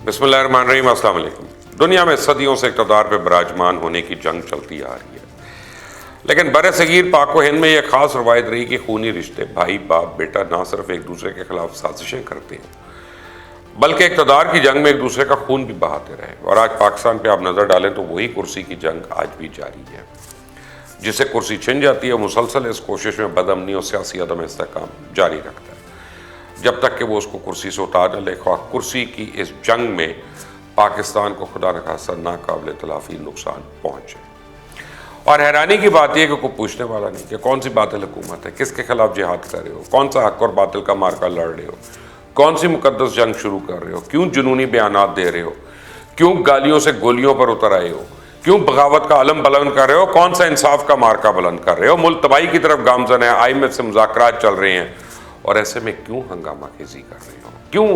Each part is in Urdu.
بسم اللہ الرحمن الرحیم، السلام علیکم۔ دنیا میں صدیوں سے اقتدار پہ براجمان ہونے کی جنگ چلتی آ رہی ہے، لیکن بر صغیر پاک و ہند میں یہ خاص روایت رہی کہ خونی رشتے بھائی باپ بیٹا نہ صرف ایک دوسرے کے خلاف سازشیں کرتے ہیں بلکہ اقتدار کی جنگ میں ایک دوسرے کا خون بھی بہاتے رہے۔ اور آج پاکستان پہ آپ نظر ڈالیں تو وہی کرسی کی جنگ آج بھی جاری ہے۔ جسے کرسی چھن جاتی ہے مسلسل اس کوشش میں بدامنی اور سیاسی عدم استحکام جاری رکھتا ہے جب تک کہ وہ اس کو کرسی سے اتار نہ لے۔ خواہ کرسی کی اس جنگ میں پاکستان کو خدا نخواستہ ناقابل تلافی نقصان پہنچے۔ اور حیرانی کی بات یہ ہے کہ کوئی پوچھنے والا نہیں کہ کون سی باطل حکومت ہے، کس کے خلاف جہاد کر رہے ہو، کون سا حق اور باطل کا مارکا لڑ رہے ہو، کون سی مقدس جنگ شروع کر رہے ہو، کیوں جنونی بیانات دے رہے ہو، کیوں گالیوں سے گولیوں پر اتر آئے ہو، کیوں بغاوت کا علم بلند کر رہے ہو، کون سا انصاف کا مارکا بلند کر رہے ہو، ملک تباہی کی طرف گامزن ہے، IMF سے مذاکرات چل رہے ہیں، اور ایسے میں کیوں ہنگامہ خیزی کر رہے ہو، کیوں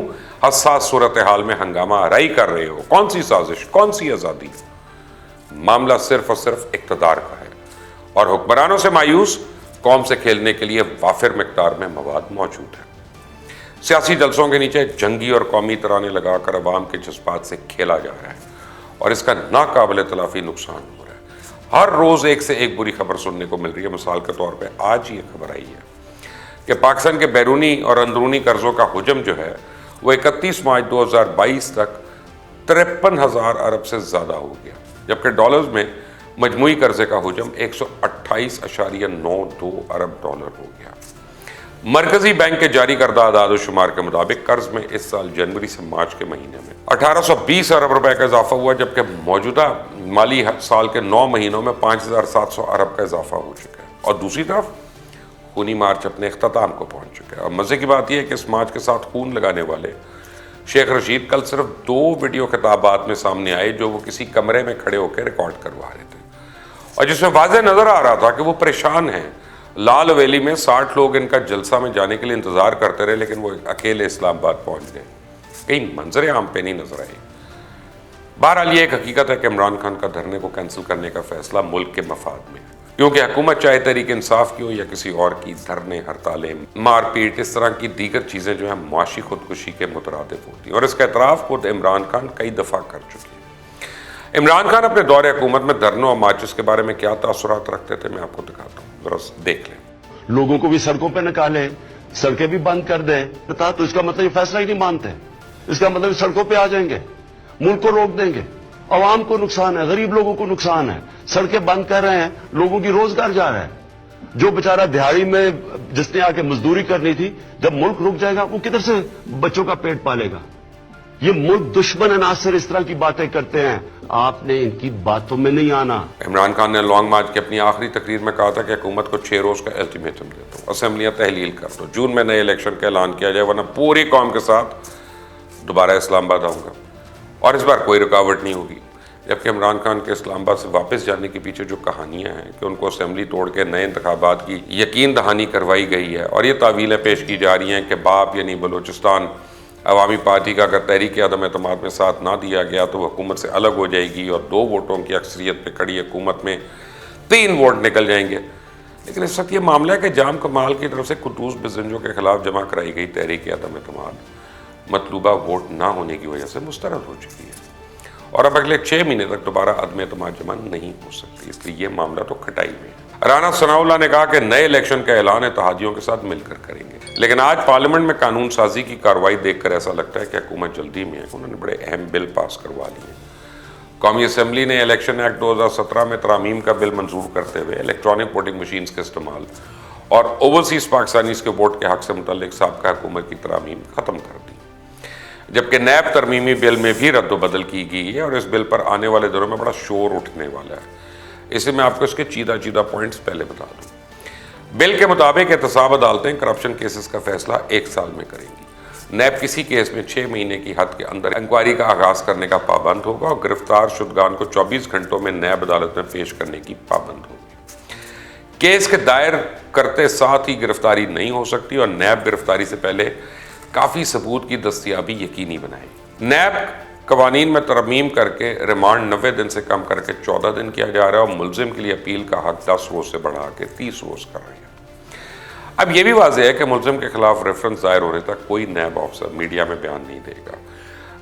حساس صورتحال میں ہنگامہ آرائی کر رہے ہو، کون سی سازش، کون سی آزادی؟ معاملہ صرف اور صرف اقتدار کا ہے، اور حکمرانوں سے مایوس قوم سے کھیلنے کے لیے وافر مقدار میں مواد موجود ہے۔ سیاسی جلسوں کے نیچے جنگی اور قومی ترانے لگا کر عوام کے جذبات سے کھیلا جا رہا ہے، اور اس کا ناقابل تلافی نقصان ہو رہا ہے۔ ہر روز ایک سے ایک بری خبر سننے کو مل رہی ہے۔ مثال کے طور پہ آج یہ خبر آئی ہے کہ پاکستان کے بیرونی اور اندرونی قرضوں کا حجم جو ہے وہ 31 مارچ 2022 تک 53,000 ارب سے زیادہ ہو گیا، جبکہ ڈالرز میں مجموعی قرضے کا حجم 128.92 ارب ڈالر ہو گیا۔ مرکزی بینک کے جاری کردہ اعداد و شمار کے مطابق قرض میں اس سال جنوری سے مارچ کے مہینے میں 1820 ارب روپے کا اضافہ ہوا، جبکہ موجودہ مالی سال کے 9 مہینوں میں 5,700 ارب کا اضافہ ہو چکا ہے۔ اور دوسری طرف خونی مارچ اپنے اختتام کو پہنچ چکا ہے۔ اور مزے کی بات یہ ہے کہ اس مارچ کے ساتھ خون لگانے والے شیخ رشید کل صرف 2 ویڈیو خطابات میں سامنے آئے جو وہ کسی کمرے میں کھڑے ہو کے ریکارڈ کروا رہے تھے، اور جس میں واضح نظر آ رہا تھا کہ وہ پریشان ہیں۔ لال ویلی میں 60 لوگ ان کا جلسہ میں جانے کے لیے انتظار کرتے رہے، لیکن وہ اکیلے اسلام آباد پہنچ گئے، کہیں منظر عام پہ نہیں نظر آئے۔ بہرحال یہ ایک حقیقت ہے کہ عمران خان کا دھرنے کو کینسل کرنے کا فیصلہ ملک کے مفاد میں ہے، کیونکہ حکومت چاہے تحریک انصاف کی ہو یا کسی اور کی، دھرنے، ہڑتالیں، مار پیٹ، اس طرح کی دیگر چیزیں جو ہیں معاشی خودکشی کے مترادف ہوتی ہیں، اور اس کا اعتراف خود عمران خان کئی دفعہ کر چکے ہیں۔ عمران خان اپنے دور حکومت میں دھرنوں اور مارچز کے بارے میں کیا تاثرات رکھتے تھے میں آپ کو دکھاتا ہوں، ذرا دیکھ لیں۔ لوگوں کو بھی سڑکوں پہ نکالیں، سڑکیں بھی بند کر دیں تو اس کا مطلب یہ فیصلہ ہی نہیں مانتے، اس کا مطلب سڑکوں پہ آ جائیں گے، ملک کو روک دیں گے، عوام کو نقصان ہے، غریب لوگوں کو نقصان ہے، سڑکیں بند کر رہے ہیں، لوگوں کی روزگار جا رہا ہے۔ جو بیچارہ دہاڑی میں جس نے آ کے مزدوری کرنی تھی، جب ملک رک جائے گا وہ کدھر سے بچوں کا پیٹ پالے گا؟ یہ ملک دشمن عناصر اس طرح کی باتیں کرتے ہیں، آپ نے ان کی باتوں میں نہیں آنا۔ عمران خان نے لانگ مارچ کی اپنی آخری تقریر میں کہا تھا کہ حکومت کو 6 روز کا الٹیمیٹم دیتا ہوں، اسمبلیاں تحلیل کر دو، جون میں نئے الیکشن کا اعلان کیا جائے ورنہ پوری قوم کے ساتھ دوبارہ اسلام آباد آؤں گا، اور اس بار کوئی رکاوٹ نہیں ہوگی۔ جبکہ عمران خان کے اسلام آباد سے واپس جانے کے پیچھے جو کہانیاں ہیں کہ ان کو اسمبلی توڑ کے نئے انتخابات کی یقین دہانی کروائی گئی ہے، اور یہ تعویلیں پیش کی جا رہی ہیں کہ باپ یعنی بلوچستان عوامی پارٹی کا اگر تحریک عدم اعتماد میں ساتھ نہ دیا گیا تو وہ حکومت سے الگ ہو جائے گی، اور 2 ووٹوں کی اکثریت پہ کھڑی حکومت میں 3 ووٹ نکل جائیں گے۔ لیکن اس وقت یہ معاملہ ہے کہ جام کمال کی طرف سے قدوس بزنجو کے خلاف جمع کرائی گئی تحریک عدم اعتماد مطلوبہ ووٹ نہ ہونے کی وجہ سے مسترد ہو چکی ہے، اور اب اگلے 6 مہینے تک دوبارہ عدم اعتماد جمع نہیں ہو سکتی، اس لیے یہ معاملہ تو کھٹائی میں ہے۔ رانا ثناء اللہ نے کہا کہ نئے الیکشن کا اعلان اتحادیوں کے ساتھ مل کر کریں گے، لیکن آج پارلیمنٹ میں قانون سازی کی کارروائی دیکھ کر ایسا لگتا ہے کہ حکومت جلدی میں ہے، انہوں نے بڑے اہم بل پاس کروا لیے۔ قومی اسمبلی نے الیکشن ایکٹ 2017 میں ترامیم کا بل منظور کرتے ہوئے الیکٹرانک ووٹنگ مشینز کے استعمال اور اوورسیز پاکستانیز کے ووٹ کے حق سے متعلق سابقہ حکومت کی ترامیم ختم کر دی، جبکہ نیب ترمیمی بل میں بھی رد و بدل کی گئی ہے، اور اس بل پر آنے والے دنوں میں بڑا شور اٹھنے والا ہے۔ اسے میں آپ کو اس کے چیدہ پوائنٹس پہلے بتا دوں۔ بل کے مطابق احتساب عدالتیں کرپشن کیسز کا فیصلہ 1 سال میں کریں گی، نیب کسی کیس میں 6 مہینے کی حد کے اندر انکوائری کا آغاز کرنے کا پابند ہوگا، اور گرفتار شدگان کو 24 گھنٹوں میں نیب عدالت میں پیش کرنے کی پابند ہوگی۔ کیس کے دائر کرتے ساتھ ہی گرفتاری نہیں ہو سکتی، اور نیب گرفتاری سے پہلے کافی ثبوت کی دستیابی یقینی بنائے گی۔ نیب قوانین میں ترمیم کر کے ریمانڈ 90 دن سے کم کر کے 14 دن کیا جا رہا ہے، اور ملزم کے لیے اپیل کا حق 10 روز سے بڑھا کے 30 روز کر رہی ہے۔ اب یہ بھی واضح ہے کہ ملزم کے خلاف ریفرنس دائر ہونے تک کوئی نیب افسر میڈیا میں بیان نہیں دے گا۔